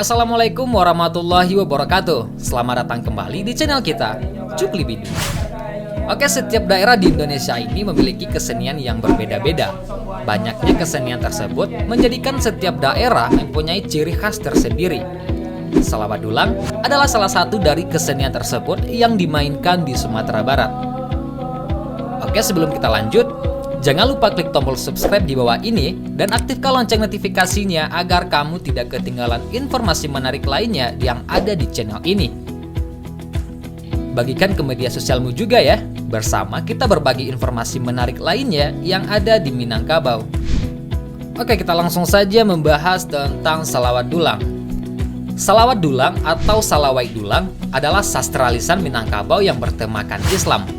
Assalamualaikum warahmatullahi wabarakatuh. Selamat datang kembali di channel kita, Cukli Bidu. Oke, setiap daerah di Indonesia ini memiliki kesenian yang berbeda-beda. Banyaknya kesenian tersebut menjadikan setiap daerah mempunyai ciri khas tersendiri. Salawat Dulang adalah salah satu dari kesenian tersebut yang dimainkan di Sumatera Barat. Oke, sebelum kita lanjut, jangan lupa klik tombol subscribe di bawah ini dan aktifkan lonceng notifikasinya agar kamu tidak ketinggalan informasi menarik lainnya yang ada di channel ini. Bagikan ke media sosialmu juga ya, bersama kita berbagi informasi menarik lainnya yang ada di Minangkabau. Oke, kita langsung saja membahas tentang Salawat Dulang. Salawat Dulang atau Salawai Dulang adalah sastra lisan Minangkabau yang bertemakan Islam.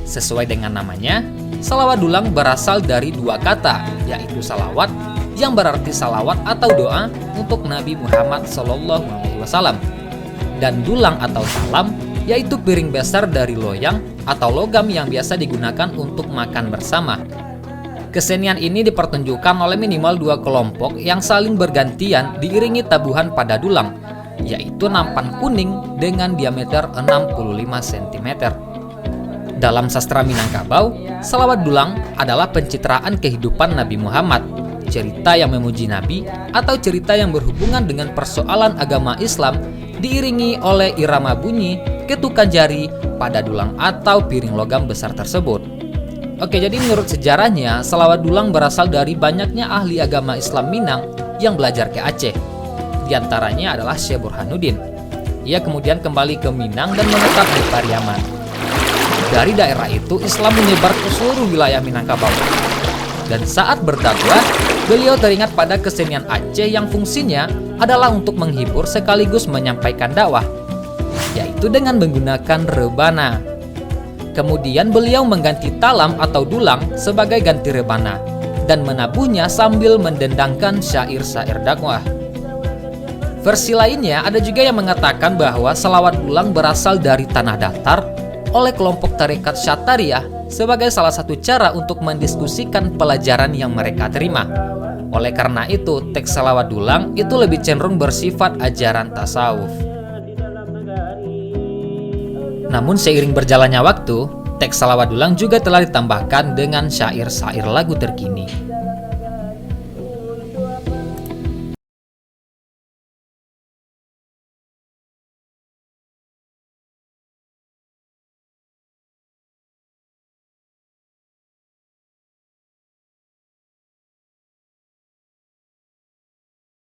Sesuai dengan namanya, salawat dulang berasal dari dua kata, yaitu salawat yang berarti salawat atau doa untuk Nabi Muhammad SAW, dan dulang atau salam yaitu piring besar dari loyang atau logam yang biasa digunakan untuk makan bersama. Kesenian ini dipertunjukkan oleh minimal dua kelompok yang saling bergantian diiringi tabuhan pada dulang, yaitu nampan kuning dengan diameter 65 cm. Dalam sastra Minangkabau, salawat dulang adalah pencitraan kehidupan Nabi Muhammad, cerita yang memuji Nabi, atau cerita yang berhubungan dengan persoalan agama Islam, diiringi oleh irama bunyi, ketukan jari pada dulang atau piring logam besar tersebut. Oke, jadi menurut sejarahnya, salawat dulang berasal dari banyaknya ahli agama Islam Minang yang belajar ke Aceh. Di antaranya adalah Syekh Burhanuddin. Ia kemudian kembali ke Minang dan menetap di Pariaman. Dari daerah itu, Islam menyebar ke seluruh wilayah Minangkabau. Dan saat berdakwah, beliau teringat pada kesenian Aceh yang fungsinya adalah untuk menghibur sekaligus menyampaikan dakwah, yaitu dengan menggunakan rebana. Kemudian beliau mengganti talam atau dulang sebagai ganti rebana dan menabuhnya sambil mendendangkan syair-syair dakwah. Versi lainnya ada juga yang mengatakan bahwa salawat dulang berasal dari tanah datar oleh kelompok tarekat Syatariah sebagai salah satu cara untuk mendiskusikan pelajaran yang mereka terima. Oleh karena itu, teks salawat dulang itu lebih cenderung bersifat ajaran tasawuf. Namun seiring berjalannya waktu, teks salawat dulang juga telah ditambahkan dengan syair-syair lagu terkini.